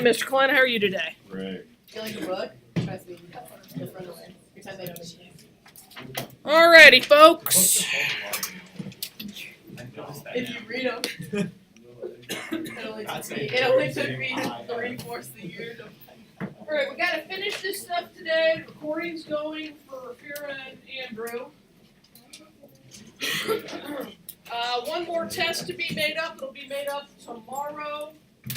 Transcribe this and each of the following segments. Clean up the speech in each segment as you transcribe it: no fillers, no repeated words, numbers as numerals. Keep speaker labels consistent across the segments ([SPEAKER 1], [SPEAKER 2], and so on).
[SPEAKER 1] Mr. Klein, how are you today?
[SPEAKER 2] Right.
[SPEAKER 3] You like a book? Trust me, just run away. Pretend they don't exist.
[SPEAKER 1] Alrighty, folks.
[SPEAKER 3] If you read them, it only took me 3/4 the year to.
[SPEAKER 1] Alright, we gotta finish this stuff today. The recording's going for Fira and Andrew. One more test to be made up. It'll be made up tomorrow.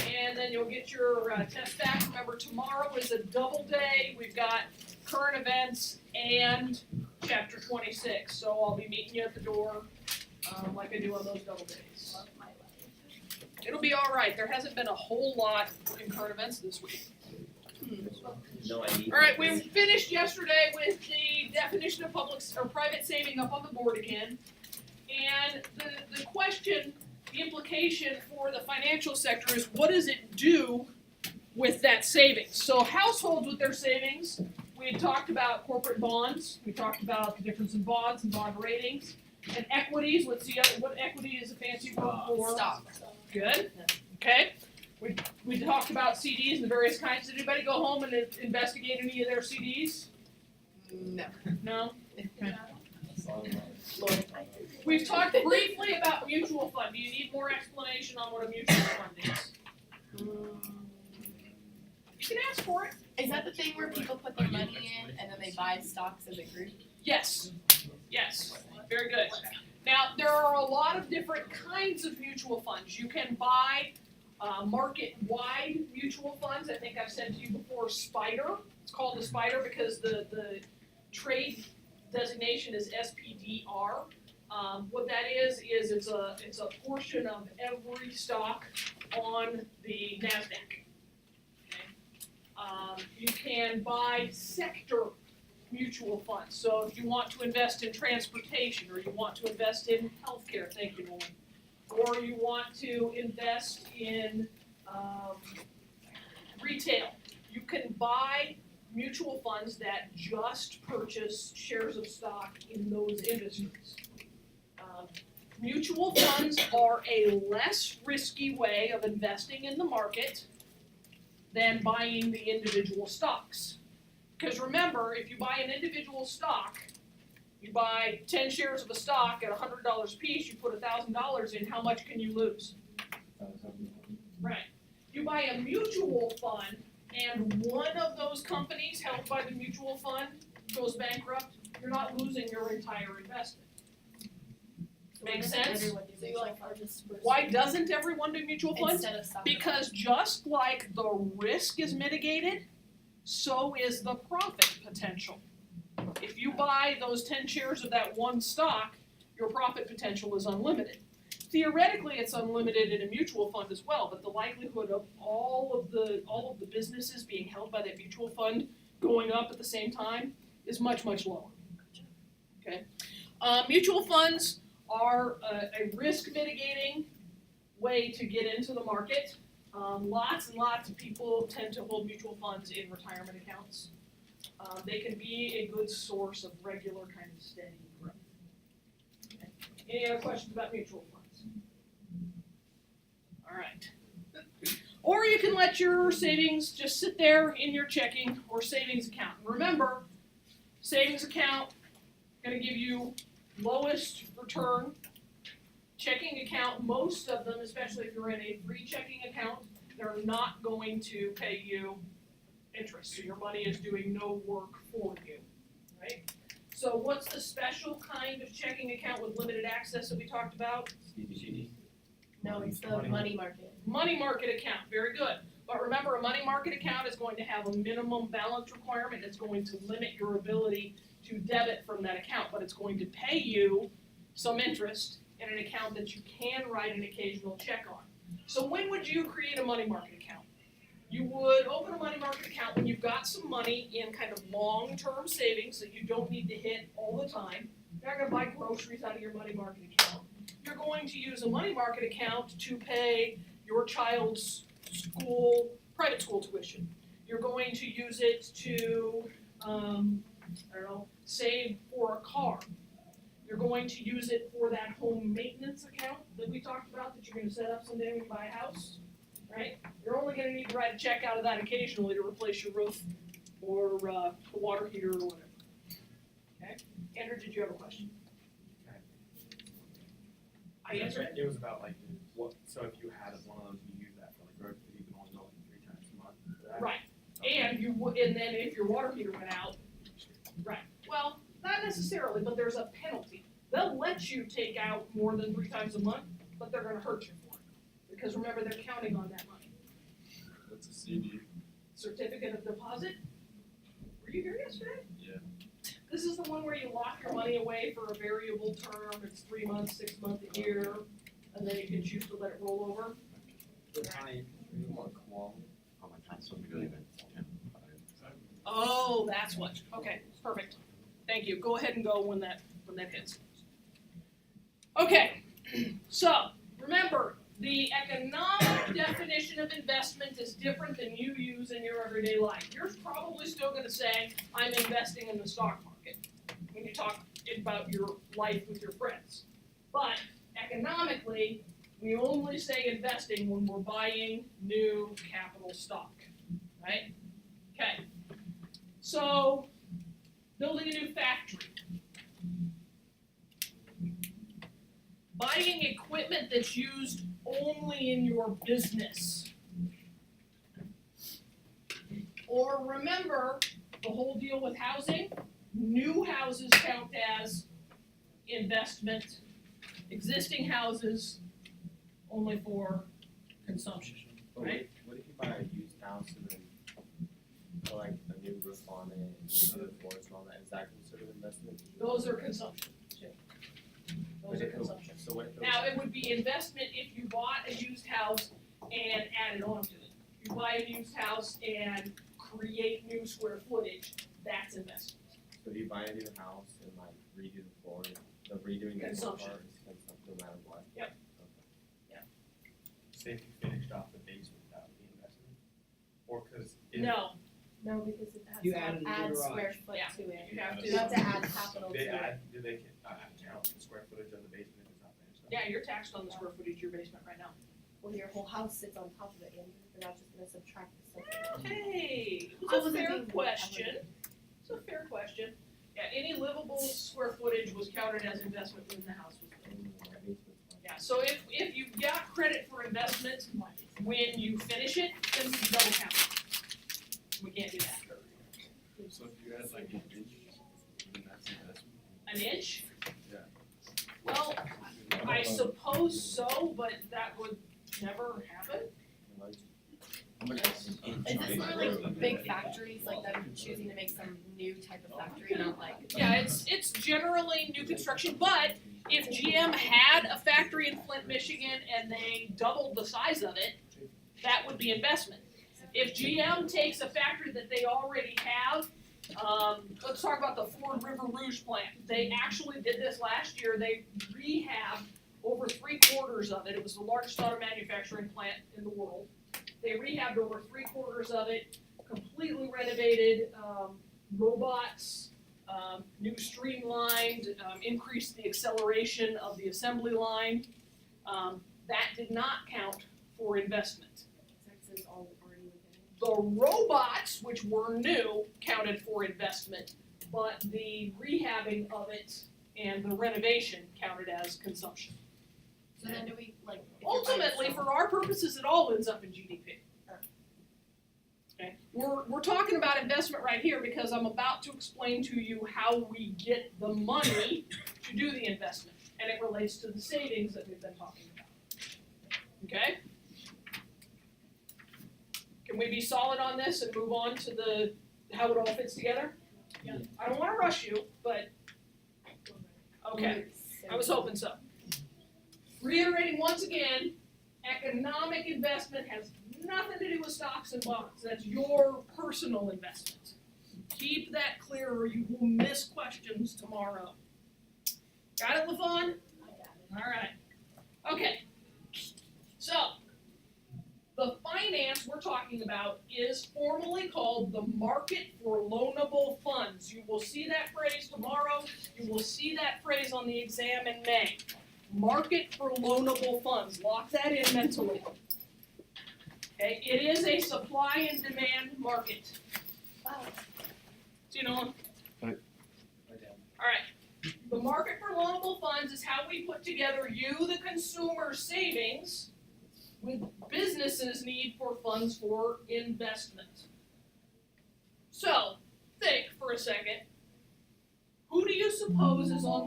[SPEAKER 1] And then you'll get your test back. Remember, tomorrow is a double day. We've got current events and chapter 26. So I'll be meeting you at the door like I do on those double days. It'll be all right. There hasn't been a whole lot in current events this week.
[SPEAKER 4] No idea.
[SPEAKER 1] All right, we finished yesterday with the definition of public or private saving up on the board again. And the question, the implication for the financial sector is, what does it do with that savings? So households with their savings, we had talked about corporate bonds. We talked about the difference in bonds and bond ratings. And equities, what's the other, what equity is a fancy word for?
[SPEAKER 3] Stock.
[SPEAKER 1] Good, okay. We talked about CDs and the various kinds. Did anybody go home and investigate any of their CDs?
[SPEAKER 3] No.
[SPEAKER 1] No?
[SPEAKER 3] Lord.
[SPEAKER 1] We've talked briefly about mutual fund. Do you need more explanation on what a mutual fund is? You can ask for it.
[SPEAKER 3] Is that the thing where people put their money in and then they buy stocks as a group?
[SPEAKER 1] Yes. Yes. Very good. Now, there are a lot of different kinds of mutual funds. You can buy market-wide mutual funds. I think I've said to you before, SPDR. It's called the SPDR because the trade designation is SPDR. What that is it's a portion of every stock on the NASDAQ. Okay. You can buy sector mutual funds. So if you want to invest in transportation, or you want to invest in healthcare, thank you, Nolan, or you want to invest in retail, you can buy mutual funds that just purchase shares of stock in those industries. Mutual funds are a less risky way of investing in the market than buying the individual stocks. Because remember, if you buy an individual stock, you buy 10 shares of a stock at $100 a piece, you put $1,000 in, how much can you lose? Right. You buy a mutual fund, and one of those companies held by the mutual fund goes bankrupt, you're not losing your entire investment. Make sense?
[SPEAKER 3] So you like are just
[SPEAKER 1] Why doesn't everyone do mutual funds?
[SPEAKER 3] instead of stock?
[SPEAKER 1] Because just like the risk is mitigated, so is the profit potential. If you buy those 10 shares of that one stock, your profit potential is unlimited. Theoretically, it's unlimited in a mutual fund as well, but the likelihood of all of the businesses being held by that mutual fund going up at the same time is much, much lower. Okay, mutual funds are a risk mitigating way to get into the market. Lots and lots of people tend to hold mutual funds in retirement accounts. They can be a good source of regular kind of steady growth. Okay. Any other questions about mutual funds? All right. Or you can let your savings just sit there in your checking or savings account. Remember, savings account going to give you lowest return. Checking account, most of them, especially if you're in a free checking account, they're not going to pay you interest. So your money is doing no work for you, right? So what's the special kind of checking account with limited access that we talked about?
[SPEAKER 3] No, it's the money market.
[SPEAKER 1] Money market account, very good. But remember, a money market account is going to have a minimum balance requirement. It's going to limit your ability to debit from that account, but it's going to pay you some interest in an account that you can write an occasional check on. So when would you create a money market account? You would open a money market account when you've got some money in kind of long-term savings that you don't need to hit all the time. You're not going to buy groceries out of your money market account. You're going to use a money market account to pay your child's private school tuition. You're going to use it to, save for a car. You're going to use it for that home maintenance account that we talked about that you're going to set up someday when you buy a house. right? You're only gonna need to write a check out of that occasionally to replace your roof or the water heater or whatever. Okay? Andrew, did you have a question? I answered it.
[SPEAKER 2] It was about like, what, so if you had one of those, you use that for like road, you can only go like 3 times a month for that?
[SPEAKER 1] Right. And you would, and then if your water heater went out, right, well, not necessarily, but there's a penalty. They'll let you take out more than 3 times a month, but they're gonna hurt you for it. Because remember, they're counting on that money.
[SPEAKER 5] What's a CD?
[SPEAKER 1] Certificate of deposit? Were you here yesterday?
[SPEAKER 5] Yeah.
[SPEAKER 1] This is the one where you lock your money away for a variable term, it's 3 months, 6 months, a year, and then you can choose to let it roll over. Oh, that's what, okay, perfect. Thank you, go ahead and go when that hits. Okay, so, remember, the economic definition of investment is different than you use in your everyday life. You're probably still gonna say, I'm investing in the stock market, when you talk about your life with your friends. But economically, we only say investing when we're buying new capital stock, right? Okay, so, building a new factory. Buying equipment that's used only in your business. Or remember, the whole deal with housing, new houses count as investment, existing houses only for consumption.
[SPEAKER 4] But
[SPEAKER 1] Right.
[SPEAKER 4] what if you buy a used house and then put like a new roof on it and redo the floors and all that? Is that considered investment?
[SPEAKER 1] Those are consumption, too. Those are consumption.
[SPEAKER 4] So what if it was
[SPEAKER 1] Now, it would be investment if you bought a used house and added on to it. If you buy a used house and create new square footage, that's investment.
[SPEAKER 4] So if you buy a new house and like redo the floor, the redoing the floor
[SPEAKER 1] Consumption.
[SPEAKER 4] part is consumption no matter what?
[SPEAKER 1] Yep.
[SPEAKER 4] Okay.
[SPEAKER 2] Say if you finished off the basement, that would be investment? Or cause if.
[SPEAKER 1] No,
[SPEAKER 3] No, because it has
[SPEAKER 6] You
[SPEAKER 3] to
[SPEAKER 6] added a new
[SPEAKER 3] add
[SPEAKER 6] garage.
[SPEAKER 3] square foot
[SPEAKER 1] Yeah.
[SPEAKER 3] to it.
[SPEAKER 1] you have
[SPEAKER 3] You have
[SPEAKER 1] to,
[SPEAKER 3] to add capital to
[SPEAKER 2] They
[SPEAKER 3] it.
[SPEAKER 2] add, do they count the square footage of the basement if it's not finished?
[SPEAKER 1] yeah, you're taxed on the square footage of your basement right now.
[SPEAKER 3] Well, your whole house sits on top of it, Andrew. They're not just gonna subtract the stuff.
[SPEAKER 1] Hey, it's
[SPEAKER 3] I
[SPEAKER 1] a
[SPEAKER 3] wasn't
[SPEAKER 1] fair
[SPEAKER 3] being
[SPEAKER 1] question. It's a fair question. Yeah, any livable square footage was counted as investment when the house was built.
[SPEAKER 4] My basement's fine.
[SPEAKER 1] Yeah, so if you got credit for investment when you finish it, then we double count it. We can't do that.
[SPEAKER 5] So if you add like an inch, then that's investment.
[SPEAKER 1] An inch?
[SPEAKER 5] Yeah.
[SPEAKER 1] Well, I suppose so, but that would never happen.
[SPEAKER 3] Is this more like big factories, like them choosing to make some new type of factory, not like?
[SPEAKER 1] Yeah, it's generally new construction, but if GM had a factory in Flint, Michigan, and they doubled the size of it, that would be investment. If GM takes a factory that they already have, let's talk about the Ford River Rouge plant. They actually did this last year. They rehabbed over 3/4 of it. It was the largest auto manufacturing plant in the world. They rehabbed over 3/4 of it, completely renovated, robots, new streamlined, increased the acceleration of the assembly line. That did not count for investment.
[SPEAKER 3] Taxes all already within it.
[SPEAKER 1] The robots, which were new, counted for investment, but the rehabbing of it and the renovation counted as consumption.
[SPEAKER 3] So then do we, like, if you're buying
[SPEAKER 1] Ultimately,
[SPEAKER 3] stuff-
[SPEAKER 1] for our purposes, it all ends up in GDP. Okay, we're talking about investment right here because I'm about to explain to you how we get the money to do the investment, and it relates to the savings that we've been talking about. Okay? Can we be solid on this and move on to how it all fits together?
[SPEAKER 3] Yeah.
[SPEAKER 1] I don't wanna rush you, but, okay. I was hoping so. Reiterating once again, economic investment has nothing to do with stocks and bonds. That's your personal investment. Keep that clear or you will miss questions tomorrow. Got it, LaFawn?
[SPEAKER 3] I got it.
[SPEAKER 1] Alright. Okay. So, the finance we're talking about is formally called the market for loanable funds. You will see that phrase tomorrow. You will see that phrase on the exam in May. Market for loanable funds. Lock that in mentally. Okay, it is a supply and demand market.
[SPEAKER 3] Wow.
[SPEAKER 1] Do you know?
[SPEAKER 2] Okay.
[SPEAKER 1] Alright, the market for loanable funds is how we put together you, the consumer, savings with businesses' need for funds for investment. So, think for a second. Who do you suppose is on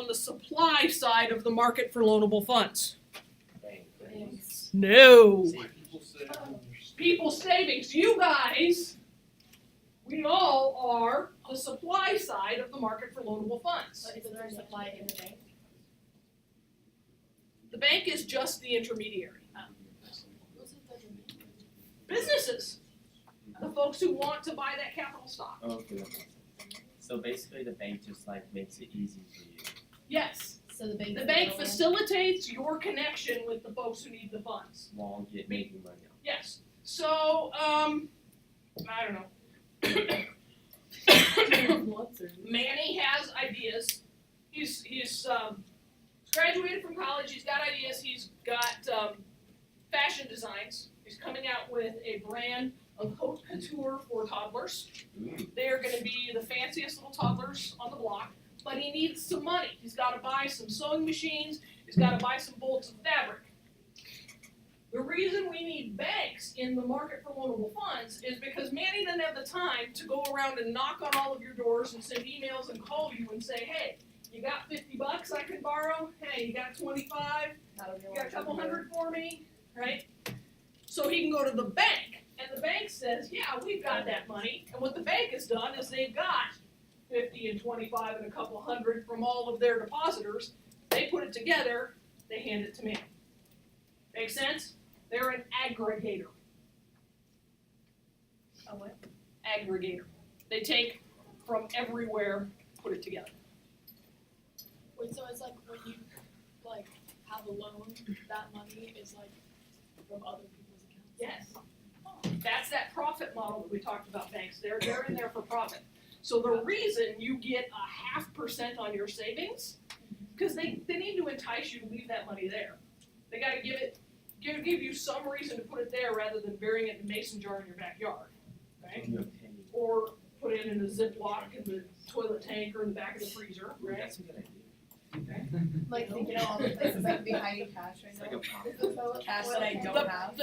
[SPEAKER 1] the supply side of the market for loanable funds?
[SPEAKER 3] Thanks.
[SPEAKER 1] No.
[SPEAKER 5] People say.
[SPEAKER 1] People's savings. You guys, we all are the supply side of the market for loanable funds.
[SPEAKER 3] But isn't there supply in the bank?
[SPEAKER 1] The bank is just the intermediary. Businesses, the folks who want to buy that capital stock.
[SPEAKER 4] Okay, that makes sense. So basically the bank just like makes it easy for you.
[SPEAKER 1] Yes,
[SPEAKER 3] So the bank.
[SPEAKER 1] the bank facilitates your connection with the folks who need the funds.
[SPEAKER 4] While get making money off.
[SPEAKER 1] Yes. So, I don't know. Manny has ideas. He's graduated from college. He's got ideas. He's got fashion designs. He's coming out with a brand of haute couture for toddlers. They're going to be the fanciest little toddlers on the block. But he needs some money. He's got to buy some sewing machines. He's got to buy some bolts of fabric. The reason we need banks in the market for loanable funds is because Manny doesn't have the time to go around and knock on all of your doors and send emails and call you and say, hey, you got $50 I can borrow? Hey, you got 25? You got a couple hundred for me? Right? So he can go to the bank, and the bank says, yeah, we've got that money. And what the bank has done is they've got 50 and 25 and a couple hundred from all of their depositors. They put it together, they hand it to me. Make sense? They're an aggregator.
[SPEAKER 3] A what?
[SPEAKER 1] Aggregator. They take from everywhere, put it together.
[SPEAKER 6] Wait, so it's like when you like have a loan, that money is like from other people's accounts?
[SPEAKER 1] Yes. That's that profit model that we talked about, banks. They're in there for profit. So the reason you get 0.5% on your savings, because they need to entice you to leave that money there. They gotta give you some reason to put it there rather than burying it in a mason jar in your backyard, right? Or put it in a Ziploc in the toilet tank or in the back of the freezer, right?
[SPEAKER 4] That's a good idea.
[SPEAKER 3] Like thinking of all the places I could be hiding cash right
[SPEAKER 4] It's
[SPEAKER 3] now.
[SPEAKER 4] like a pop.
[SPEAKER 3] Cash that I don't have.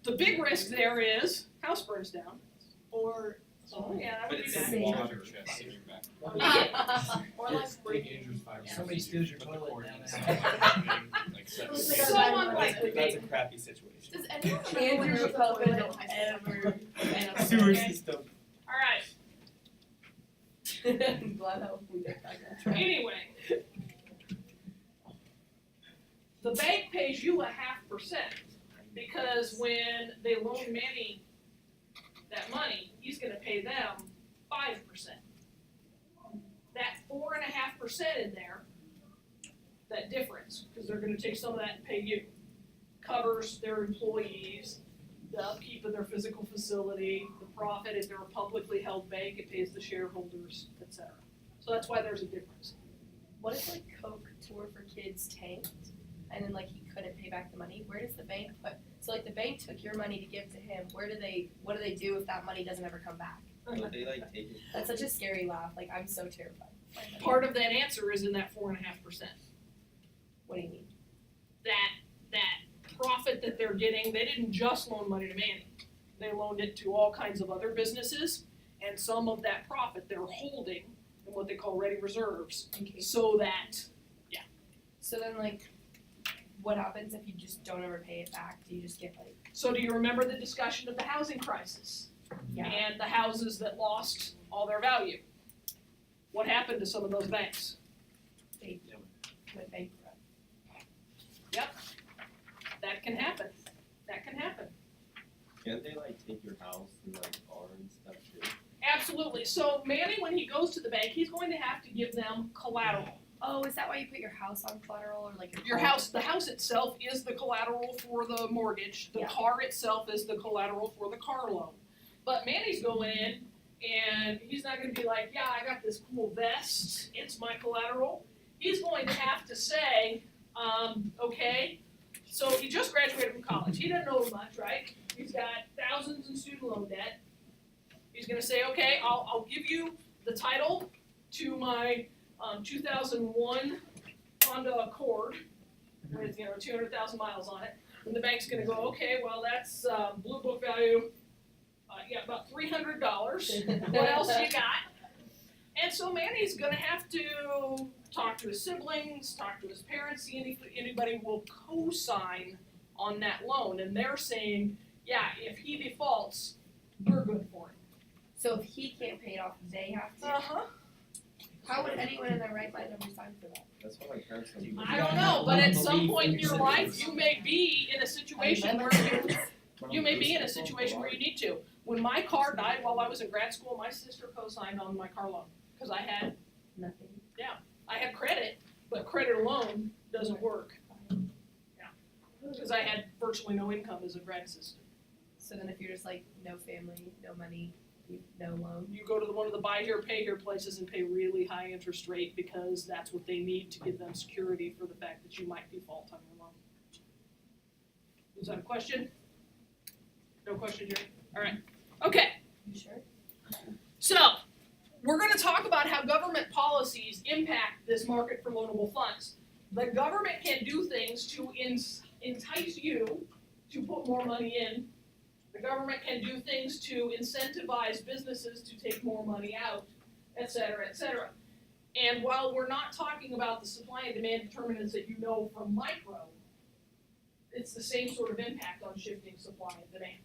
[SPEAKER 1] The big risk there is house burns down.
[SPEAKER 6] Or
[SPEAKER 1] Oh yeah, that
[SPEAKER 2] But
[SPEAKER 1] would be
[SPEAKER 2] it's
[SPEAKER 1] bad.
[SPEAKER 2] a water chest in your back.
[SPEAKER 6] or like
[SPEAKER 2] Take Andrew's $5.
[SPEAKER 7] Somebody steals your
[SPEAKER 2] Put the
[SPEAKER 7] toilet
[SPEAKER 2] cord
[SPEAKER 7] down
[SPEAKER 2] in
[SPEAKER 7] there.
[SPEAKER 2] like seven
[SPEAKER 3] So
[SPEAKER 2] days.
[SPEAKER 1] unlikely.
[SPEAKER 2] That's a crappy situation.
[SPEAKER 6] does anyone remember when
[SPEAKER 3] Andrew's
[SPEAKER 6] there was a
[SPEAKER 3] probably
[SPEAKER 6] toilet
[SPEAKER 3] don't
[SPEAKER 6] in high school?
[SPEAKER 3] ever.
[SPEAKER 4] Sewer
[SPEAKER 1] Okay.
[SPEAKER 4] system.
[SPEAKER 1] Alright,
[SPEAKER 3] Glad I we get back on track.
[SPEAKER 1] anyway. The bank pays you 0.5% because when they loan Manny that money, he's gonna pay them 5%. That 4.5% in there, that difference, because they're gonna take some of that and pay you, covers their employees, the upkeep of their physical facility, the profit. If they're a publicly held bank, it pays the shareholders, etc. So that's why there's a difference.
[SPEAKER 3] What if like Coke tour for kids tanked and then like he couldn't pay back the money? Where does the bank put, so like the bank took your money to give to him, what do they do if that money doesn't ever come back?
[SPEAKER 4] Would they like take it?
[SPEAKER 3] That's such a scary laugh, like I'm so terrified.
[SPEAKER 1] Part of that answer is in that 4.5%.
[SPEAKER 3] What do you mean?
[SPEAKER 1] That profit that they're getting, they didn't just loan money to Manny. They loaned it to all kinds of other businesses, and some of that profit they're holding in what they call ready reserves,
[SPEAKER 3] In case.
[SPEAKER 1] so that,
[SPEAKER 3] So then like, what happens if you just don't ever pay it back? Do you just get like,
[SPEAKER 1] so do you remember the discussion of the housing crisis?
[SPEAKER 3] yeah,
[SPEAKER 1] And the houses that lost all their value? What happened to some of those banks?
[SPEAKER 3] they went bankrupt?
[SPEAKER 1] That can happen.
[SPEAKER 4] Can't they like take your house and like car and stuff too?
[SPEAKER 1] Absolutely. So Manny, when he goes to the bank, he's going to have to give them collateral.
[SPEAKER 3] Oh, is that why you put your house on collateral or like
[SPEAKER 1] Your house, the house itself is the collateral for the mortgage. The
[SPEAKER 3] Yeah.
[SPEAKER 1] car itself is the collateral for the car loan. But Manny's going in and he's not gonna be like, yeah, I got this cool vest, it's my collateral. He's going to have to say, okay, So he just graduated from college. He doesn't know much, right? He's got thousands in student loan debt. He's gonna say, okay, I'll give you the title to my 2001 Honda Accord with 200,000 miles on it. And the bank's gonna go, okay, well that's blue book value, about $300. What else you got? And so Manny's gonna have to talk to his siblings, talk to his parents, see if anybody will co-sign on that loan. And they're saying, yeah, if he defaults, we're good for him.
[SPEAKER 3] So if he can't pay it off, they have to?
[SPEAKER 1] Uh-huh.
[SPEAKER 3] How would anyone in their right mind ever sign for that?
[SPEAKER 4] That's what my parents do.
[SPEAKER 1] I don't know, but at some point in your life, you may be in a situation where you may be in a situation where you need to. When my car died while I was in grad school, my sister co-signed on my car loan, because I had
[SPEAKER 3] Nothing.
[SPEAKER 1] credit, but credit alone doesn't work. Yeah, because I had virtually no income as a grad assistant.
[SPEAKER 3] So then if you're just like, no family, no money, no loan.
[SPEAKER 1] You go to one of the buy here, pay here places and pay really high interest rate because that's what they need to give them security for the fact that you might default on your loan. Was that a question? No question, Jerry? All right. Okay.
[SPEAKER 3] You sure?
[SPEAKER 1] So, we're going to talk about how government policies impact this market for loanable funds. The government can do things to entice you to put more money in. The government can do things to incentivize businesses to take more money out, et cetera, et cetera. And while we're not talking about the supply and demand determinants that you know from micro, it's the same sort of impact on shifting supply and demand.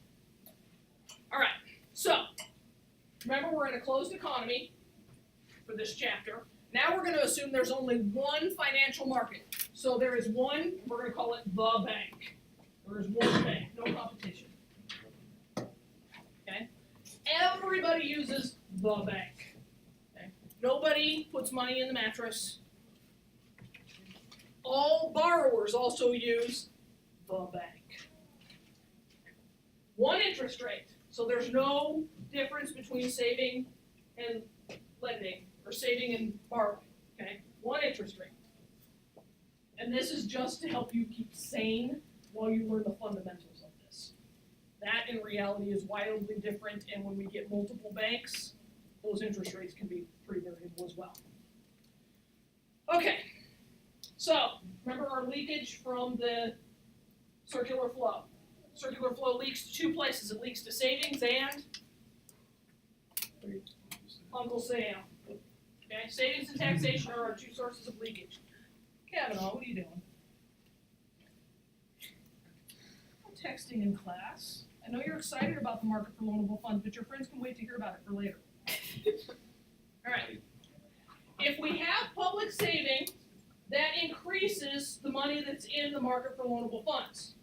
[SPEAKER 1] All right, so remember we're in a closed economy for this chapter. Now we're going to assume there's only one financial market. So there is one, we're going to call it the bank. There is one bank, no competition. Okay? Everybody uses the bank. Okay? Nobody puts money in the mattress. All borrowers also use the bank. One interest rate. So there's no difference between saving and lending, or saving and borrowing, okay? One interest rate. And this is just to help you keep sane while you learn the fundamentals of this. That in reality is wildly different, and when we get multiple banks, those interest rates can be pretty variable as well. Okay, so remember our leakage from the circular flow. Circular flow leaks to two places. It leaks to savings and Uncle Sam. Okay, savings and taxation are our two sources of leakage. Kavanaugh, what are you doing? I'm texting in class. I know you're excited about the market for loanable funds, but your friends can wait to hear about it for later. All right. If we have public savings, that increases the money that's in the market for loanable funds.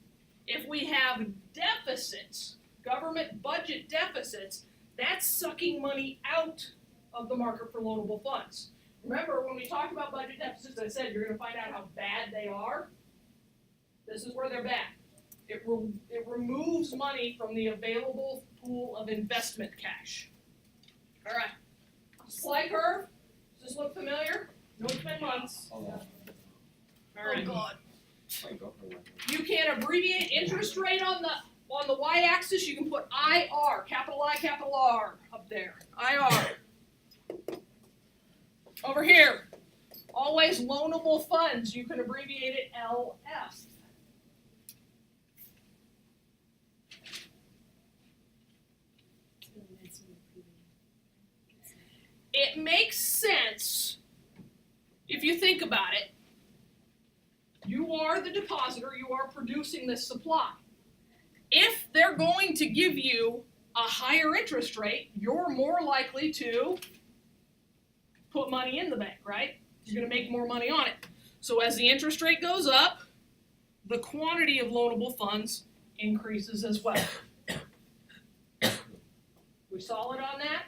[SPEAKER 1] If we have deficits, government budget deficits, that's sucking money out of the market for loanable funds. Remember, when we talked about budget deficits, I said you're going to find out how bad they are. This is where they're bad. It removes money from the available pool of investment cash. All right. Supply curve. Does this look familiar? No, it's been months.
[SPEAKER 4] Oh,
[SPEAKER 1] All right.
[SPEAKER 3] Oh God.
[SPEAKER 4] my girlfriend went
[SPEAKER 1] You can abbreviate interest rate on the y-axis. You can put IR, capital I, capital R, up there. IR. Over here, always loanable funds. You can abbreviate it LF. It makes sense if you think about it. You are the depositor, you are producing this supply. If they're going to give you a higher interest rate, you're more likely to put money in the bank, right? You're going to make more money on it. So as the interest rate goes up, the quantity of loanable funds increases as well. We solid on that?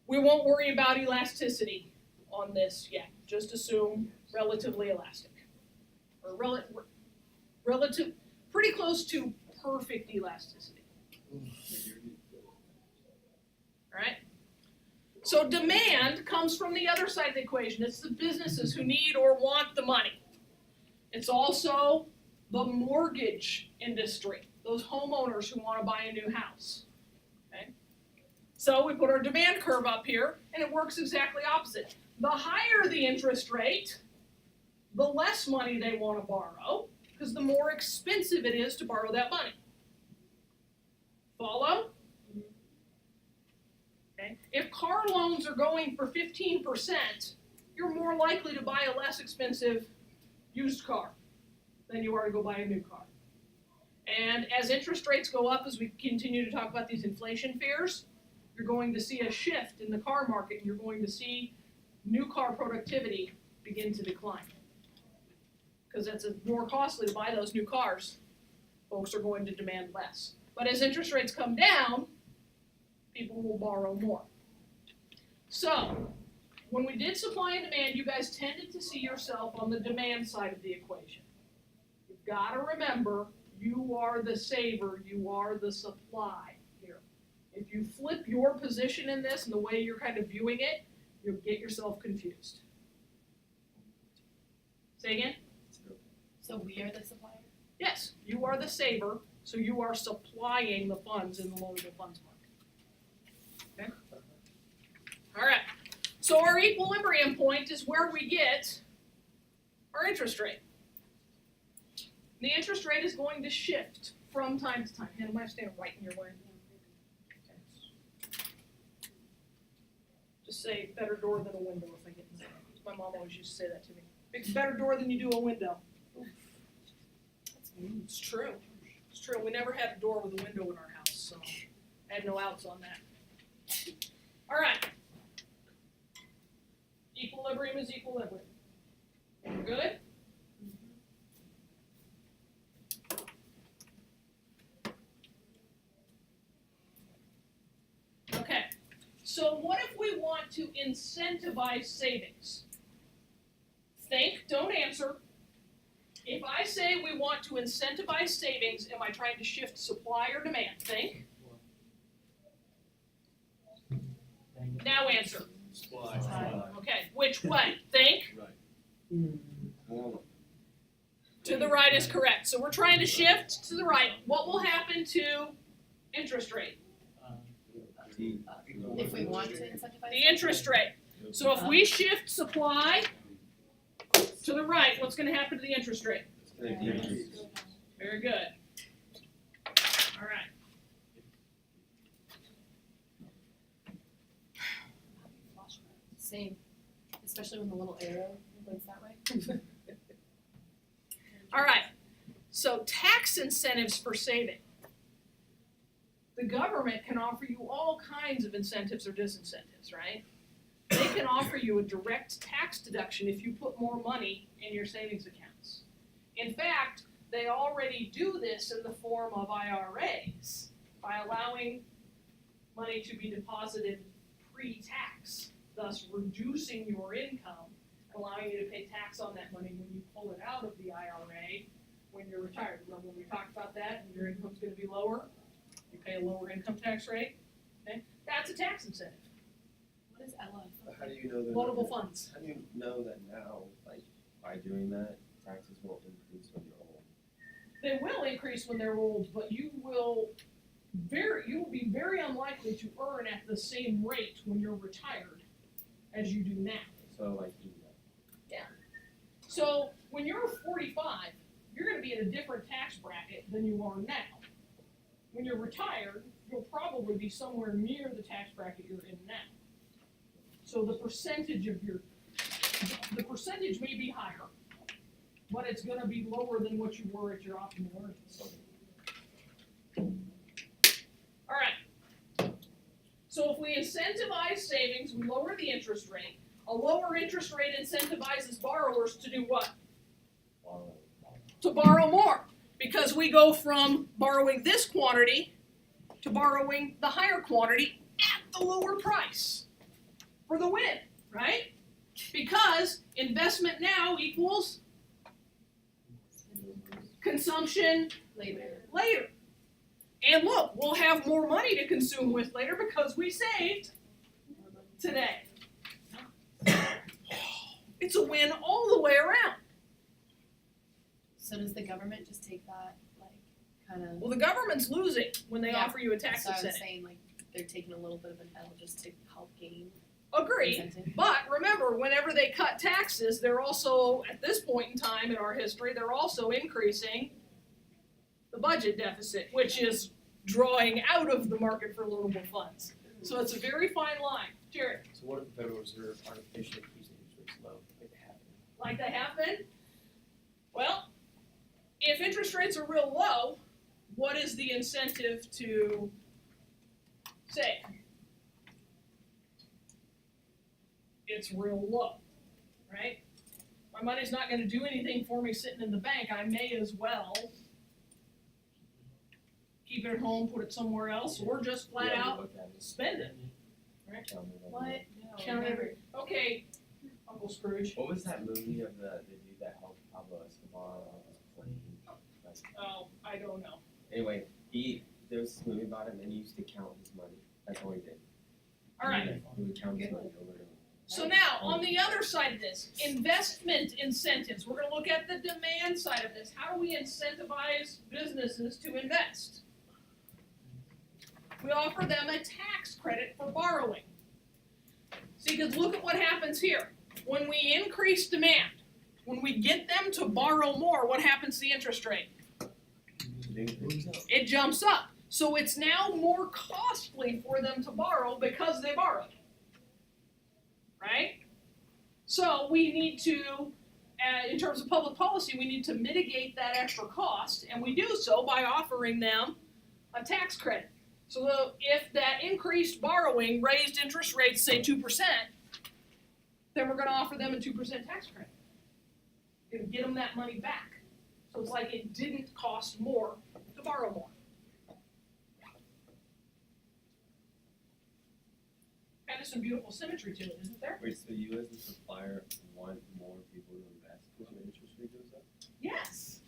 [SPEAKER 1] We won't worry about elasticity on this yet. Just assume relatively elastic. Or relative, pretty close to perfect elasticity. Alright? So demand comes from the other side of the equation. It's the businesses who need or want the money. It's also the mortgage industry, those homeowners who want to buy a new house. Okay? So we put our demand curve up here, and it works exactly opposite. The higher the interest rate, the less money they want to borrow, because the more expensive it is to borrow that money. Follow? Okay. If car loans are going for 15%, you're more likely to buy a less expensive used car than you are to go buy a new car. And as interest rates go up, as we continue to talk about these inflation fears, you're going to see a shift in the car market, and you're going to see new car productivity begin to decline. Because it's more costly to buy those new cars, folks are going to demand less. But as interest rates come down, people will borrow more. So, when we did supply and demand, you guys tended to see yourself on the demand side of the equation. You've got to remember, you are the saver, you are the supply here. If you flip your position in this and the way you're kind of viewing it, you'll get yourself confused. Say again?
[SPEAKER 3] So we are the supplier?
[SPEAKER 1] Yes, you are the saver, so you are supplying the funds in the loanable funds market. Okay? All right. So our equilibrium point is where we get our interest rate. The interest rate is going to shift from time to time. And am I standing right in your way? Okay. Just say better door than a window if I get in there. My mom always used to say that to me. It's better door than you do a window. It's true. It's true. We never had a door with a window in our house, so I had no outs on that. All right. Equilibrium is equilibrium. We're good? Okay. So what if we want to incentivize savings? Think, don't answer. If I say we want to incentivize savings, am I trying to shift supply or demand? Think. Now answer.
[SPEAKER 5] Supply.
[SPEAKER 1] Okay, which way? Think.
[SPEAKER 5] Right.
[SPEAKER 1] To the right is correct. So we're trying to shift to the right. What will happen to interest rate?
[SPEAKER 3] If we want to incentivize.
[SPEAKER 1] The interest rate. So if we shift supply to the right, what's going to happen to the interest rate? Very good. All right.
[SPEAKER 3] Same, especially when the little arrow points that way.
[SPEAKER 1] All right. So tax incentives for saving. The government can offer you all kinds of incentives or disincentives, right? They can offer you a direct tax deduction if you put more money in your savings accounts. In fact, they already do this in the form of IRAs by allowing money to be deposited pre-tax, thus reducing your income, allowing you to pay tax on that money when you pull it out of the IRA when you're retired. Remember when we talked about that, and your income's going to be lower? You pay a lower income tax rate. Okay? That's a tax incentive.
[SPEAKER 3] What is Ella?
[SPEAKER 4] How do you know that?
[SPEAKER 1] Loanable funds.
[SPEAKER 4] How do you know that now, like, by doing that, taxes won't increase when you're old?
[SPEAKER 1] They will increase when they're old, but you will be very unlikely to earn at the same rate when you're retired as you do now.
[SPEAKER 4] So, like, do that.
[SPEAKER 1] So when you're 45, you're going to be in a different tax bracket than you are now. When you're retired, you'll probably be somewhere near the tax bracket you're in now. So the percentage may be higher, but it's going to be lower than what you were at your optimal earnings. All right. So if we incentivize savings, we lower the interest rate. A lower interest rate incentivizes borrowers to do what? To borrow more. Because we go from borrowing this quantity to borrowing the higher quantity at the lower price for the win, right? Because investment now equals consumption later. And look, we'll have more money to consume with later because we saved today. It's a win all the way around.
[SPEAKER 3] So does the government just take that, like, kind of?
[SPEAKER 1] Well, the government's losing when they
[SPEAKER 3] Yeah.
[SPEAKER 1] offer you a tax
[SPEAKER 3] So I was
[SPEAKER 1] incentive.
[SPEAKER 3] saying, like, they're taking a little bit of an L just to help gain
[SPEAKER 1] Agreed.
[SPEAKER 3] incentive.
[SPEAKER 1] But remember, whenever they cut taxes, they're also, at this point in time in our history, they're also increasing the budget deficit, which is drawing out of the market for loanable funds. So it's a very fine line. Jared,
[SPEAKER 4] So what if the Federal Reserve artificially keeps interest rates low, like they have been?
[SPEAKER 1] like they have been? Well, if interest rates are real low, what is the incentive to save? It's real low, right? My money's not gonna do anything for me sitting in the bank, I may as well keep it at home, put it somewhere else, or just flat
[SPEAKER 4] Yeah,
[SPEAKER 1] out
[SPEAKER 4] look at it.
[SPEAKER 1] spend it.
[SPEAKER 4] Tell me that.
[SPEAKER 3] What? No.
[SPEAKER 1] Count every, okay, Uncle Scrooge.
[SPEAKER 4] What was that movie of the dude that helped Pablo Escobar on his plane? Like,
[SPEAKER 1] Oh, I don't know.
[SPEAKER 4] anyway, there was this movie about him and he used to count his money. That's all he did.
[SPEAKER 1] Alright,
[SPEAKER 4] He would count his money over and over.
[SPEAKER 1] so now, on the other side of this, investment incentives, we're gonna look at the demand side of this. How do we incentivize businesses to invest? We offer them a tax credit for borrowing. See, because look at what happens here. When we increase demand, when we get them to borrow more, what happens to the interest rate? It jumps up. So it's now more costly for them to borrow because they borrowed. Right? So we need to, in terms of public policy, we need to mitigate that extra cost, and we do so by offering them a tax credit. So if that increased borrowing raised interest rates, say 2%, then we're gonna offer them a 2% tax credit. Gonna get them that money back. So it's like it didn't cost more to borrow more. Kind of some beautiful symmetry to it, isn't there?
[SPEAKER 4] Wait, so you as a supplier want more people to invest because your interest rate goes up?
[SPEAKER 1] Yes.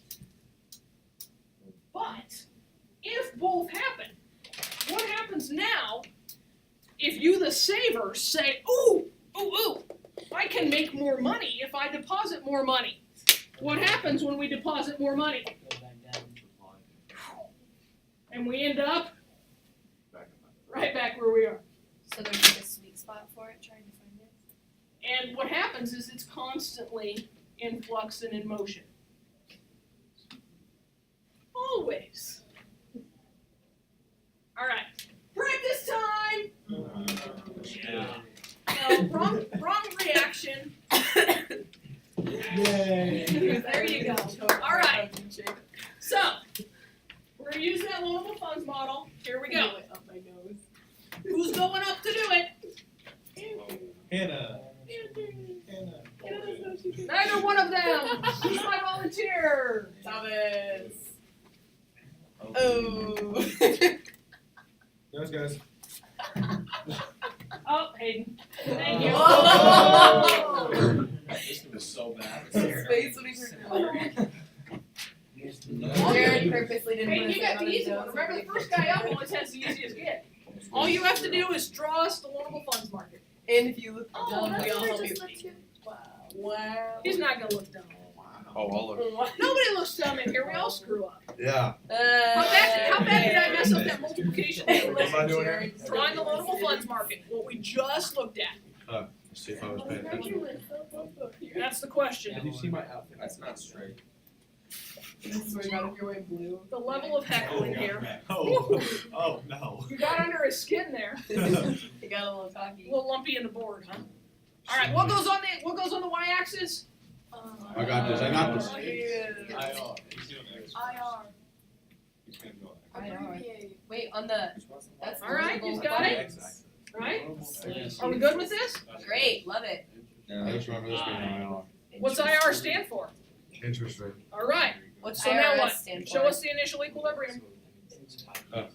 [SPEAKER 1] But if both happen, what happens now if you, the saver, say, ooh, I can make more money if I deposit more money? What happens when we deposit more money? And we end up right back where we are.
[SPEAKER 3] So there's like a sweet spot for it, trying to find it.
[SPEAKER 1] And what happens is it's constantly in flux and in motion. Always. All right. Practice time.
[SPEAKER 5] Yeah.
[SPEAKER 1] No, wrong reaction.
[SPEAKER 5] Yay.
[SPEAKER 1] There you go. All right. So we're gonna use that loanable funds model. Here we go.
[SPEAKER 3] Up my nose.
[SPEAKER 1] Who's going up to do it?
[SPEAKER 5] Hannah.
[SPEAKER 1] Neither one of them. Who's my volunteer?
[SPEAKER 3] Thomas.
[SPEAKER 4] Oh.
[SPEAKER 5] Those guys.
[SPEAKER 1] Oh, Hayden. Thank you.
[SPEAKER 3] Oh.
[SPEAKER 5] This was so bad.
[SPEAKER 3] His face when he Jared purposely didn't
[SPEAKER 1] Hayden,
[SPEAKER 3] put
[SPEAKER 1] you
[SPEAKER 3] his
[SPEAKER 1] got
[SPEAKER 3] hand
[SPEAKER 1] the
[SPEAKER 3] on his
[SPEAKER 1] easy one.
[SPEAKER 3] nose.
[SPEAKER 1] Remember, the first guy up always has the easiest get. All you have to do is draw us the loanable funds market.
[SPEAKER 3] And if you look
[SPEAKER 6] Oh,
[SPEAKER 3] dumb,
[SPEAKER 6] that's
[SPEAKER 3] we all
[SPEAKER 6] what I
[SPEAKER 3] help
[SPEAKER 6] just
[SPEAKER 3] you.
[SPEAKER 6] looked to.
[SPEAKER 3] Wow.
[SPEAKER 1] He's not gonna look dumb.
[SPEAKER 5] Oh, I'll look.
[SPEAKER 1] Nobody looks dumb in here. We all screw up.
[SPEAKER 5] Yeah.
[SPEAKER 1] How bad did I mess up that multiplication table?
[SPEAKER 5] What am I doing here?
[SPEAKER 1] Drawing the loanable funds market, what we just looked at.
[SPEAKER 5] Let's see if I was paying attention.
[SPEAKER 1] That's the question.
[SPEAKER 2] Did you see my outfit?
[SPEAKER 4] That's not straight.
[SPEAKER 3] I swear to God, if you're wearing blue.
[SPEAKER 1] The level of heckling here.
[SPEAKER 5] Oh, no.
[SPEAKER 1] You got under his skin there.
[SPEAKER 3] He got a little
[SPEAKER 1] A
[SPEAKER 3] cocky.
[SPEAKER 1] little lumpy in the board, huh? All right, what goes on the y-axis?
[SPEAKER 5] I got this, I got this.
[SPEAKER 6] IR.
[SPEAKER 3] IR. Wait, on the. That's
[SPEAKER 1] All right,
[SPEAKER 3] loanable
[SPEAKER 1] he's got it.
[SPEAKER 3] funds.
[SPEAKER 1] Right? Are we good with this?
[SPEAKER 3] Great, love it.
[SPEAKER 5] I just remember this being IR.
[SPEAKER 1] What's IR stand for?
[SPEAKER 5] Interest rate.
[SPEAKER 1] All right.
[SPEAKER 3] What's
[SPEAKER 1] So now
[SPEAKER 3] IRS
[SPEAKER 1] what?
[SPEAKER 3] stand for?
[SPEAKER 1] Show us the initial equilibrium.
[SPEAKER 5] Oh.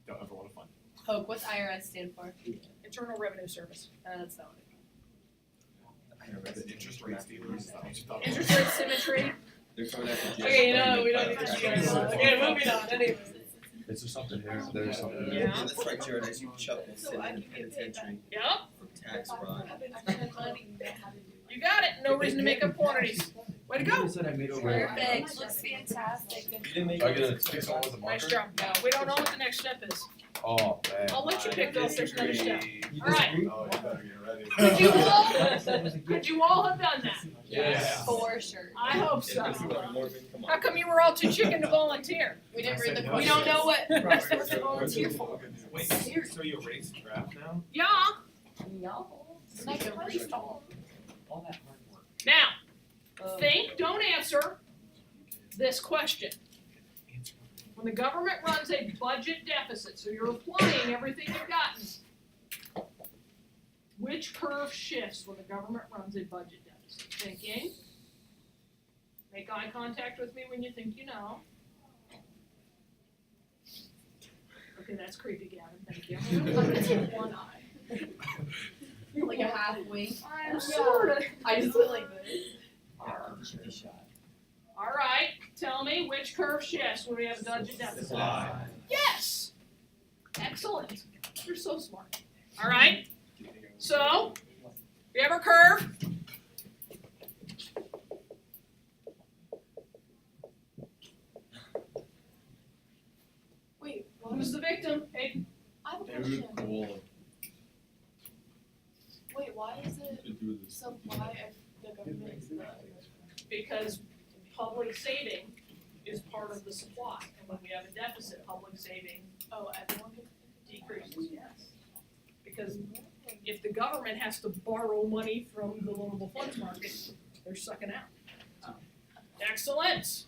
[SPEAKER 2] Don't ever want to find.
[SPEAKER 3] Hope, what's IRS stand for?
[SPEAKER 1] Internal Revenue Service.
[SPEAKER 3] That's not what
[SPEAKER 2] The interest rate stealers, is that what you thought?
[SPEAKER 1] Interest rate symmetry.
[SPEAKER 4] They're coming after
[SPEAKER 3] it.
[SPEAKER 4] Jason.
[SPEAKER 3] Okay, no, we don't need to do that. Okay, moving on. Anyways.
[SPEAKER 5] Is there something here?
[SPEAKER 7] There's something.
[SPEAKER 1] Yeah.
[SPEAKER 4] That's right, Jared, as you chuckle,
[SPEAKER 6] So
[SPEAKER 4] sitting
[SPEAKER 6] I
[SPEAKER 4] in the
[SPEAKER 6] can get paid
[SPEAKER 4] penitentiary
[SPEAKER 1] Yep,
[SPEAKER 4] from tax fraud.
[SPEAKER 1] you got it. No reason to make up quantities. Way to go.
[SPEAKER 5] Said I made over.
[SPEAKER 3] Perfect, looks fantastic.
[SPEAKER 4] You didn't make
[SPEAKER 7] Do I get to pick someone with a
[SPEAKER 1] Nice
[SPEAKER 7] marker?
[SPEAKER 1] job. No, we don't know what the next step is.
[SPEAKER 7] Oh, man.
[SPEAKER 1] I'll let you pick though if there's another step.
[SPEAKER 4] You
[SPEAKER 1] All right.
[SPEAKER 4] disagree?
[SPEAKER 7] Oh, you better get ready.
[SPEAKER 1] Could you all have done that?
[SPEAKER 7] Yes.
[SPEAKER 3] For sure.
[SPEAKER 1] I hope so.
[SPEAKER 4] Morgan, come on.
[SPEAKER 1] How come you were all too chicken to volunteer?
[SPEAKER 3] We didn't read the
[SPEAKER 5] We
[SPEAKER 3] question.
[SPEAKER 1] We don't know what we're
[SPEAKER 5] Wait,
[SPEAKER 1] supposed to volunteer for.
[SPEAKER 5] Wait, so you erased the draft now?
[SPEAKER 1] Yeah.
[SPEAKER 3] No. Like a brainstorm.
[SPEAKER 5] All that hard work.
[SPEAKER 1] Now, think, don't answer this question. When the government runs a budget deficit, so you're applying everything you've gotten, which curve shifts when the government runs a budget deficit? Thinking. Make eye contact with me when you think you know. Okay, that's creepy, Gavin. Thank you.
[SPEAKER 6] One eye.
[SPEAKER 3] Like a half wink.
[SPEAKER 1] I'm sorta.
[SPEAKER 3] I just went like this.
[SPEAKER 1] All right, tell me which curve shifts when we have a budget deficit.
[SPEAKER 4] Slide.
[SPEAKER 1] Yes! Excellent. You're so smart. All right, so we have our curve.
[SPEAKER 6] Wait, what?
[SPEAKER 1] Who's the victim? Hayden?
[SPEAKER 6] I have a question.
[SPEAKER 5] Cool.
[SPEAKER 6] Wait, why is it
[SPEAKER 5] To do this.
[SPEAKER 6] supply if the government is the?
[SPEAKER 1] Because public saving is part of the supply. And when we have a deficit, public saving
[SPEAKER 6] Oh, everyone can.
[SPEAKER 1] decreases, yes. Because if the government has to borrow money from the loanable funds market, they're sucking out. Excellent.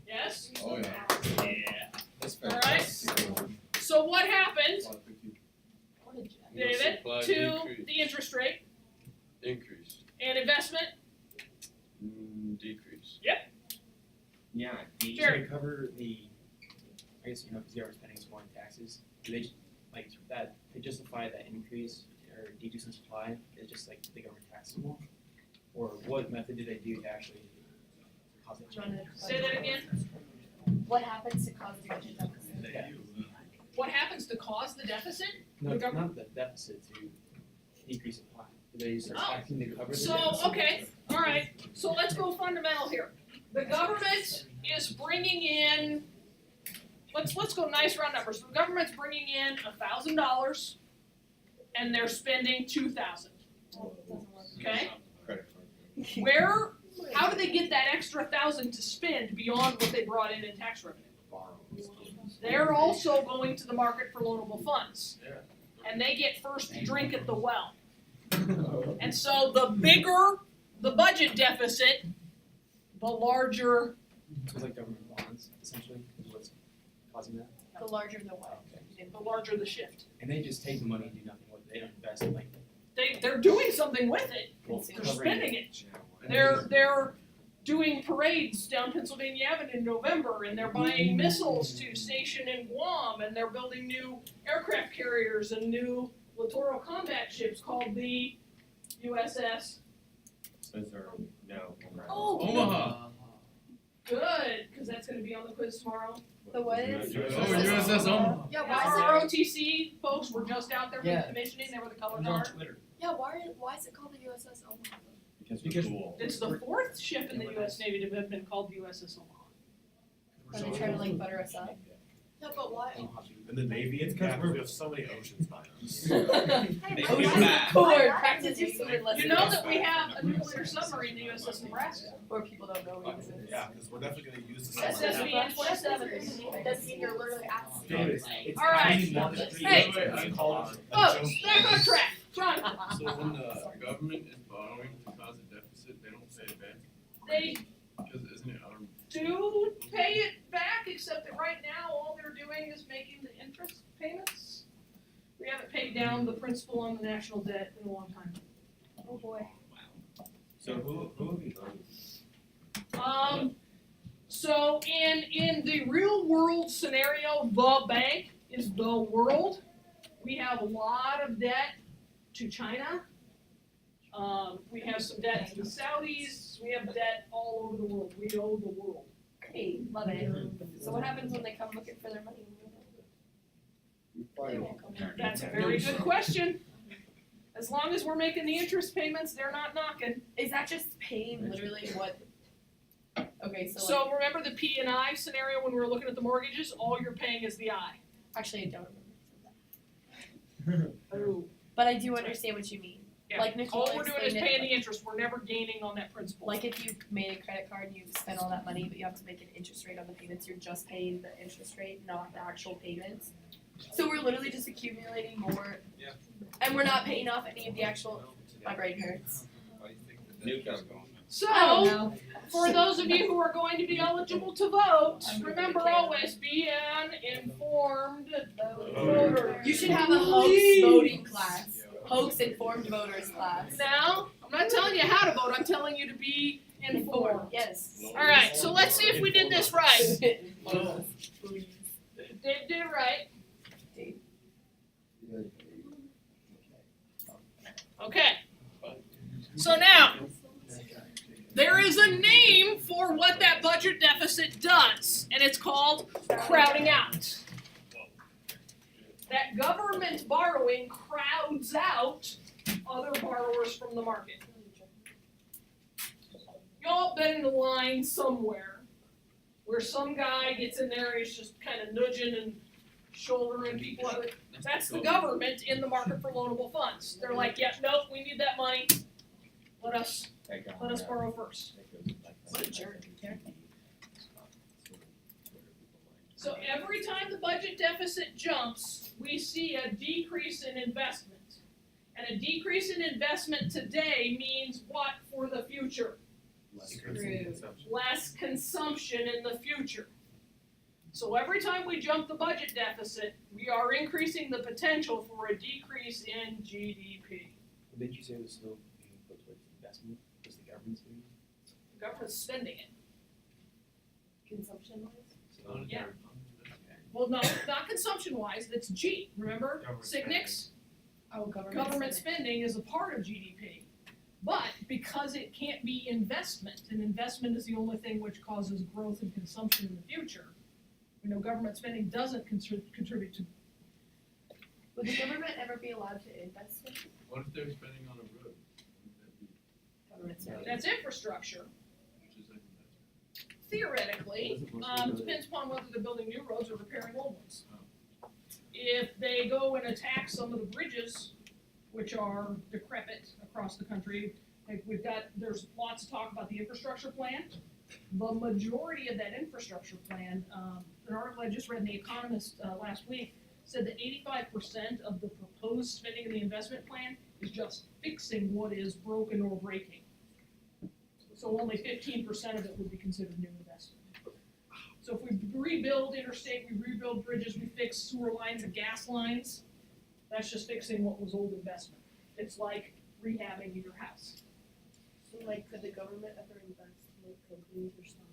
[SPEAKER 1] Yes?
[SPEAKER 7] Oh, yeah.
[SPEAKER 1] Yeah.
[SPEAKER 7] That's
[SPEAKER 1] All right. So what happened,
[SPEAKER 6] What a jet.
[SPEAKER 1] David,
[SPEAKER 5] Supply
[SPEAKER 1] to
[SPEAKER 5] decrease.
[SPEAKER 1] the interest rate
[SPEAKER 5] Increase.
[SPEAKER 1] and investment?
[SPEAKER 5] Decrease.
[SPEAKER 8] Yeah, do you
[SPEAKER 1] Jerry.
[SPEAKER 8] usually cover the, I guess, because you are spending some more in taxes, do they, like, that, to justify that increase or decrease in supply, is just like the government taxable? Or what method do they do to actually cause it?
[SPEAKER 3] Do you wanna-
[SPEAKER 1] Say that again.
[SPEAKER 3] What happens to cause the budget deficit?
[SPEAKER 1] What happens to cause the deficit?
[SPEAKER 8] No,
[SPEAKER 1] The government-
[SPEAKER 8] not the deficit, to decrease supply, do they use
[SPEAKER 1] Oh.
[SPEAKER 8] taxing to cover the
[SPEAKER 1] So,
[SPEAKER 8] deficit?
[SPEAKER 1] okay, all right, so let's go fundamental here. The government is bringing in, let's go nice round numbers. The government's bringing in $1,000 and they're spending 2,000. Okay?
[SPEAKER 7] Credit card.
[SPEAKER 1] Where, how do they get that extra 1,000 to spend beyond what they brought in tax revenue? They're also going to the market for loanable funds.
[SPEAKER 5] Yeah.
[SPEAKER 1] And they get first drink at the well. And so the bigger the budget deficit, the larger,
[SPEAKER 8] So it's like government bonds, essentially, is what's causing that?
[SPEAKER 3] The larger the what?
[SPEAKER 1] the larger the shift.
[SPEAKER 8] And they just take the money and do nothing with it, they don't invest in like.
[SPEAKER 1] They're doing something with it.
[SPEAKER 8] Well,
[SPEAKER 1] They're
[SPEAKER 8] covering
[SPEAKER 1] spending it. They're doing parades down Pennsylvania Avenue in November, and they're buying missiles to station in Guam, and they're building new aircraft carriers and new littoral combat ships called the USS.
[SPEAKER 4] Spencer, no.
[SPEAKER 1] Oh,
[SPEAKER 5] Omaha.
[SPEAKER 1] good, because that's going to be on the quiz tomorrow.
[SPEAKER 3] The what is?
[SPEAKER 5] USS Omaha.
[SPEAKER 6] Yeah,
[SPEAKER 1] Our ROTC folks were just out there for
[SPEAKER 8] Yeah.
[SPEAKER 1] the commissioning. They were the color
[SPEAKER 8] on
[SPEAKER 1] guard.
[SPEAKER 8] Twitter.
[SPEAKER 6] Yeah, why is it called the USS Omaha?
[SPEAKER 4] Because we're cool.
[SPEAKER 1] It's the fourth ship in the U.S. Navy to have been called the USS Omaha.
[SPEAKER 3] Are they trying to like butter us up?
[SPEAKER 6] Yeah, but why?
[SPEAKER 5] In the Navy, it's because we have so many oceans by us.
[SPEAKER 4] Make me mad.
[SPEAKER 3] Cooler, practice your swimming lessons.
[SPEAKER 1] You know that we have a nuclear submarine, the USS Nebraska.
[SPEAKER 3] Or people don't know we exist.
[SPEAKER 5] Yeah, because we're definitely gonna use the
[SPEAKER 1] That's
[SPEAKER 5] submarine.
[SPEAKER 1] SBN 27.
[SPEAKER 6] It doesn't mean you're literally at sea.
[SPEAKER 5] Dude,
[SPEAKER 1] All right. Hey.
[SPEAKER 5] Oh,
[SPEAKER 1] Folks, back on track. Run.
[SPEAKER 9] So when the government is borrowing to cause a deficit, they don't pay it back,
[SPEAKER 1] They
[SPEAKER 9] because isn't it
[SPEAKER 1] do pay it back, except that right now, all they're doing is making the interest payments. We haven't paid down the principal on the national debt in a long time.
[SPEAKER 3] Oh boy.
[SPEAKER 4] So who have you done?
[SPEAKER 1] So in the real world scenario, the bank is the world. We have a lot of debt to China. We have some debt to the Saudis. We have debt all over the world. We owe the world.
[SPEAKER 3] Great, love it. So what happens when they come looking for their money? They won't come in.
[SPEAKER 1] That's a very good question. As long as we're making the interest payments, they're not knocking.
[SPEAKER 3] Is that just paying literally what? Okay, so,
[SPEAKER 1] So remember the P and I scenario when we were looking at the mortgages? All you're paying is the I.
[SPEAKER 3] actually I don't remember.
[SPEAKER 1] Oh.
[SPEAKER 3] But I do understand what you mean.
[SPEAKER 1] Yeah.
[SPEAKER 3] Like Nicole
[SPEAKER 1] All we're doing is
[SPEAKER 3] explained
[SPEAKER 1] paying
[SPEAKER 3] it,
[SPEAKER 1] the interest. We're never gaining on that principal.
[SPEAKER 3] like if you made a credit card and you spent all that money, but you have to make an interest rate on the payments, you're just paying the interest rate, not the actual payments. So we're literally just accumulating more,
[SPEAKER 5] Yeah.
[SPEAKER 3] and we're not paying off any of the actual. My brain hurts.
[SPEAKER 5] Why do you think that
[SPEAKER 4] New
[SPEAKER 5] keeps
[SPEAKER 4] government.
[SPEAKER 5] going?
[SPEAKER 1] So,
[SPEAKER 3] I don't know.
[SPEAKER 1] for those of you who are going to be eligible to vote,
[SPEAKER 3] I'm gonna
[SPEAKER 1] remember
[SPEAKER 3] be
[SPEAKER 1] always be an informed voter.
[SPEAKER 3] You should have a hoax voting class, hoax informed voters class.
[SPEAKER 1] Now, I'm not telling you how to vote, I'm telling you to be informed.
[SPEAKER 3] Yes.
[SPEAKER 1] Alright, so let's see if we did this right. Did it right. Okay. So now, there is a name for what that budget deficit does, and it's called crowding out. That government borrowing crowds out other borrowers from the market. Y'all been in a line somewhere where some guy gets in there, he's just kind of nudging and shouldering people out of it. That's the government in the market for loanable funds. They're like, yeah, nope, we need that money. Let us borrow first.
[SPEAKER 3] What a jerk.
[SPEAKER 1] So every time the budget deficit jumps, we see a decrease in investment. And a decrease in investment today means what for the future? Less consumption in the future. So every time we jump the budget deficit, we are increasing the potential for a decrease in GDP.
[SPEAKER 8] Didn't you say it was still being put towards investment, because the government's doing it?
[SPEAKER 1] The government's spending it.
[SPEAKER 3] Consumption wise?
[SPEAKER 8] So
[SPEAKER 1] Yeah. Well, no, not consumption-wise, that's G, remember?
[SPEAKER 2] Government
[SPEAKER 1] Signics,
[SPEAKER 3] Oh, government.
[SPEAKER 1] government spending is a part of GDP. But because it can't be investment, and investment is the only thing which causes growth and consumption in the future, we know government spending doesn't contribute to.
[SPEAKER 3] Would the government ever be allowed to invest in
[SPEAKER 9] What if they're spending on a road? Wouldn't that be,
[SPEAKER 3] government spending?
[SPEAKER 1] That's infrastructure.
[SPEAKER 9] which is like investment?
[SPEAKER 1] Theoretically, depends upon whether they're building new roads or repairing old ones. If they go and attack some of the bridges, which are decrepit across the country, like there's lots of talk about the infrastructure plan. The majority of that infrastructure plan, an article I just read in The Economist last week, said that 85% of the proposed spending in the investment plan is just fixing what is broken or breaking. So only 15% of it would be considered new investment. So if we rebuild interstate, we rebuild bridges, we fix sewer lines and gas lines, that's just fixing what was old investment. It's like rehabbing your house.
[SPEAKER 3] So like, could the government ever invest in like companies or something?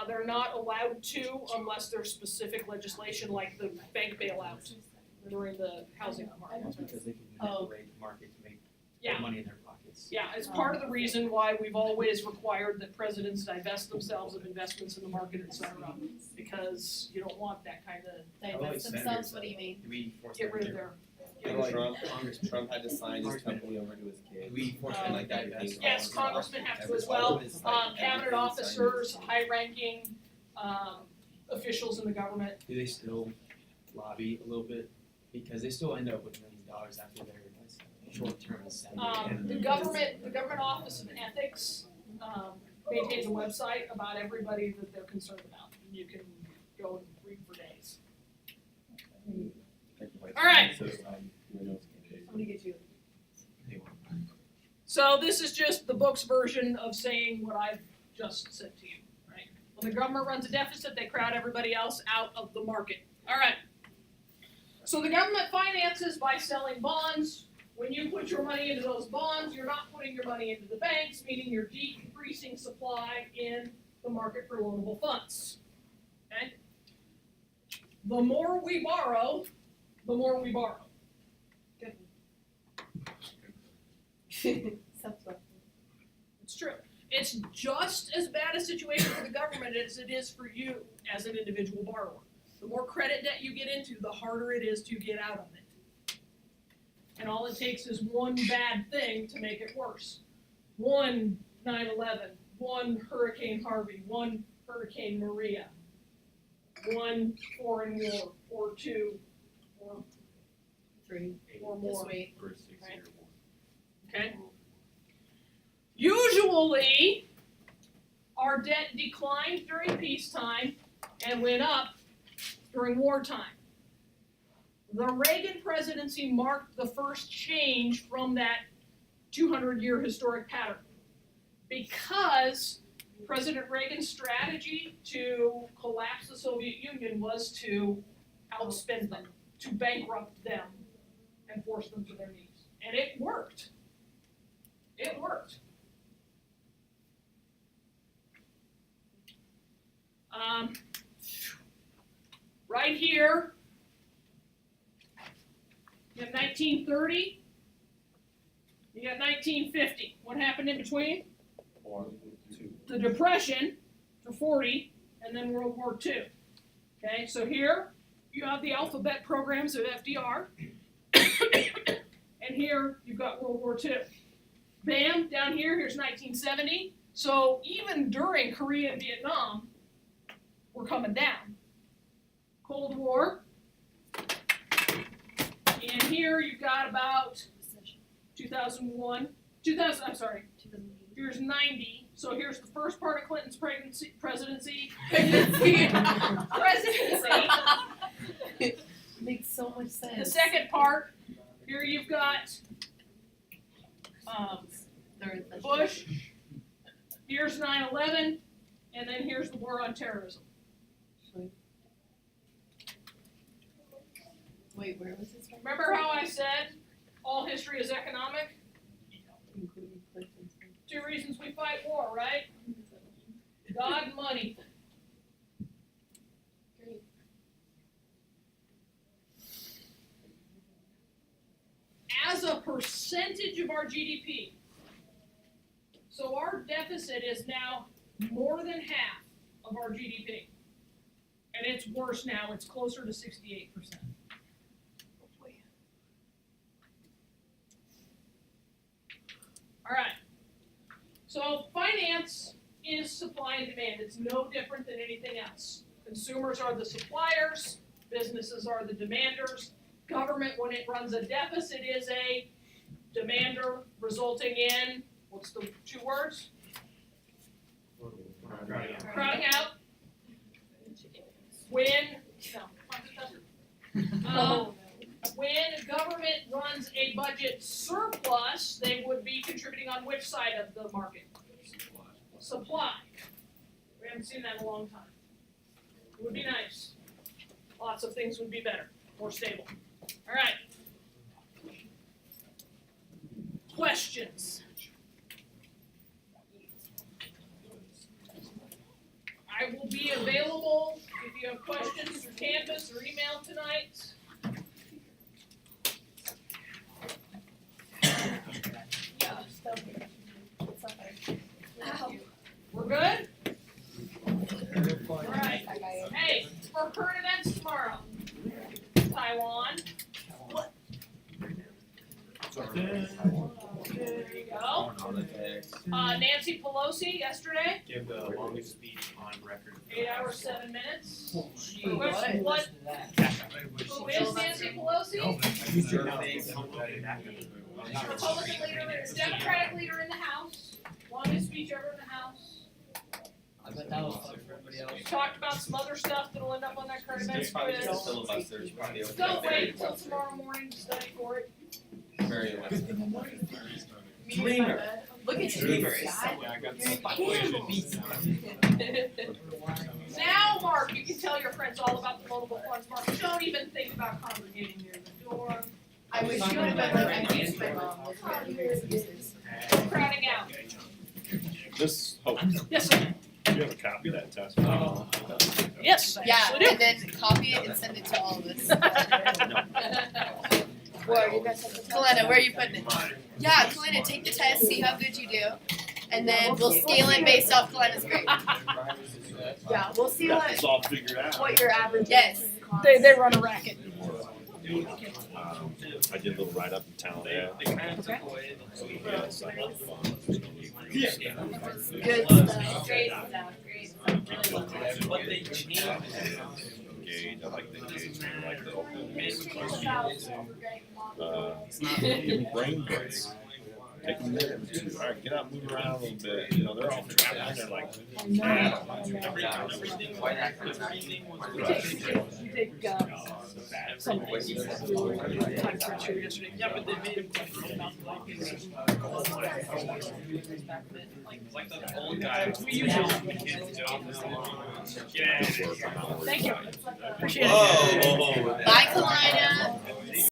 [SPEAKER 1] They're not allowed to unless there's specific legislation like the bank bailout during the housing market.
[SPEAKER 8] That's because they can
[SPEAKER 3] Oh.
[SPEAKER 8] manipulate the market to make
[SPEAKER 1] Yeah.
[SPEAKER 8] money in their pockets.
[SPEAKER 1] Yeah, it's part of the reason why we've always required that presidents divest themselves of investments in the market, et cetera, because you don't want that kind of,
[SPEAKER 3] Divest themselves, what do you mean?
[SPEAKER 8] Do we force
[SPEAKER 1] get
[SPEAKER 8] them
[SPEAKER 1] rid
[SPEAKER 8] to
[SPEAKER 1] of their.
[SPEAKER 4] Trump had to sign his company over to his kids.
[SPEAKER 8] Do we force
[SPEAKER 1] Um,
[SPEAKER 8] them
[SPEAKER 4] like
[SPEAKER 8] like
[SPEAKER 4] that,
[SPEAKER 8] that?
[SPEAKER 1] Yes, congressmen have to as well, cabinet officers, high-ranking, officials in the government.
[SPEAKER 8] Do they still lobby a little bit? Because they still end up with millions of dollars after their short-term incentive.
[SPEAKER 1] The government Office of Ethics, maintains a website about everybody that they're concerned about. You can go and read for days. All right.
[SPEAKER 3] Somebody get you.
[SPEAKER 1] So this is just the book's version of saying what I've just said to you, right? When the government runs a deficit, they crowd everybody else out of the market. All right. So the government finances by selling bonds. When you put your money into those bonds, you're not putting your money into the banks, meaning you're decreasing supply in the market for loanable funds. Okay? The more we borrow, the more we borrow. It's true. It's just as bad a situation for the government as it is for you. as an individual borrower. The more credit debt you get into, the harder it is to get out of it. And all it takes is one bad thing to make it worse. One 9/11, one Hurricane Harvey, one Hurricane Maria, one foreign war, or two, or
[SPEAKER 3] 3.
[SPEAKER 1] or
[SPEAKER 3] Just
[SPEAKER 1] more.
[SPEAKER 3] wait.
[SPEAKER 5] For a 6-year one.
[SPEAKER 1] Okay? Usually, our debt declined during peacetime and went up during wartime. The Reagan presidency marked the first change from that 200-year historic pattern because President Reagan's strategy to collapse the Soviet Union was to outspend them, to bankrupt them, and force them to their knees. And it worked. It worked. Right here, you have 1930, you got 1950. What happened in between?
[SPEAKER 4] 1, 2.
[SPEAKER 1] The Depression to 40, and then World War II. Okay, so here you have the alphabet programs of FDR, and here you've got World War II. Bam, down here, here's 1970. So even during Korea and Vietnam, we're coming down. Cold War. And here you've got about 2001, I'm sorry, here's 90. So here's the first part of Clinton's presidency.
[SPEAKER 3] Makes so much sense.
[SPEAKER 1] The second part, here you've got Bush. Here's 9/11, and then here's the war on terrorism.
[SPEAKER 3] Wait, where was this from?
[SPEAKER 1] Remember how I said all history is economic?
[SPEAKER 3] Including Clinton's.
[SPEAKER 1] 2 reasons we fight war, right? God and money.
[SPEAKER 3] Great.
[SPEAKER 1] As a percentage of our GDP. So our deficit is now more than half of our GDP. And it's worse now, it's closer to 68%. All right. So finance is supply and demand. It's no different than anything else. Consumers are the suppliers, businesses are the demanders. Government, when it runs a deficit, is a demander, resulting in, what's the 2 words? Crowding out. When government runs a budget surplus, they would be contributing on which side of the market? Supply. We haven't seen that in a long time. It would be nice. Lots of things would be better, more stable. All right. Questions? I will be available if you have questions through Canvas or email tonight.
[SPEAKER 3] Yeah, still here. It's not there.
[SPEAKER 1] We're good? Alright. Hey, for current events tomorrow. Taiwan. There you go. Nancy Pelosi yesterday,
[SPEAKER 8] Give the longest speech on record.
[SPEAKER 1] 8 hours, 7 minutes.
[SPEAKER 3] What?
[SPEAKER 1] Who is Nancy Pelosi? Republican leader, Democratic leader in the House. Longest speech ever in the House.
[SPEAKER 10] I bet that was fun for everybody else.
[SPEAKER 1] We talked about some other stuff that'll end up on that current events
[SPEAKER 4] Probably just a
[SPEAKER 1] quiz.
[SPEAKER 4] filibuster is probably okay.
[SPEAKER 1] Don't wait until tomorrow morning to study for it.
[SPEAKER 4] Very well.
[SPEAKER 3] Dreamer. Look at
[SPEAKER 4] Dreamer.
[SPEAKER 1] Now, Mark, you can tell your friends all about the multiple funds. Mark, don't even think about congregating near the door.
[SPEAKER 3] I wish you would have been like, I used my mom.
[SPEAKER 1] Crowding out.
[SPEAKER 5] This,
[SPEAKER 1] Yes, sir.
[SPEAKER 5] do you have a copy of that test?
[SPEAKER 1] Yes, I
[SPEAKER 3] Yeah,
[SPEAKER 1] actually do.
[SPEAKER 3] and then copy it and send it to all of us. Kalena, where are you putting it? Yeah, Kalena, take the test, see how good you do, and then we'll scale it based off Glenna's grade. Yeah, we'll see
[SPEAKER 5] Got this all figured out.
[SPEAKER 3] what your average is.
[SPEAKER 1] They run a racket.
[SPEAKER 5] I did a little write up in town there.
[SPEAKER 3] Good stuff.
[SPEAKER 11] Great stuff, great stuff.
[SPEAKER 5] What they changed. Gauge, I like the gauge, I like the openness. Brain breaks. Take a minute or two. All right, get up, move around a little bit. You know, they're all traveling. They're like,
[SPEAKER 1] You take some time pressure yesterday. Yeah, but they made him question about
[SPEAKER 9] Like the old guy.
[SPEAKER 1] we usually.
[SPEAKER 9] Yeah.
[SPEAKER 1] Thank you. Appreciate it.
[SPEAKER 7] Whoa.
[SPEAKER 3] Bye, Kalina.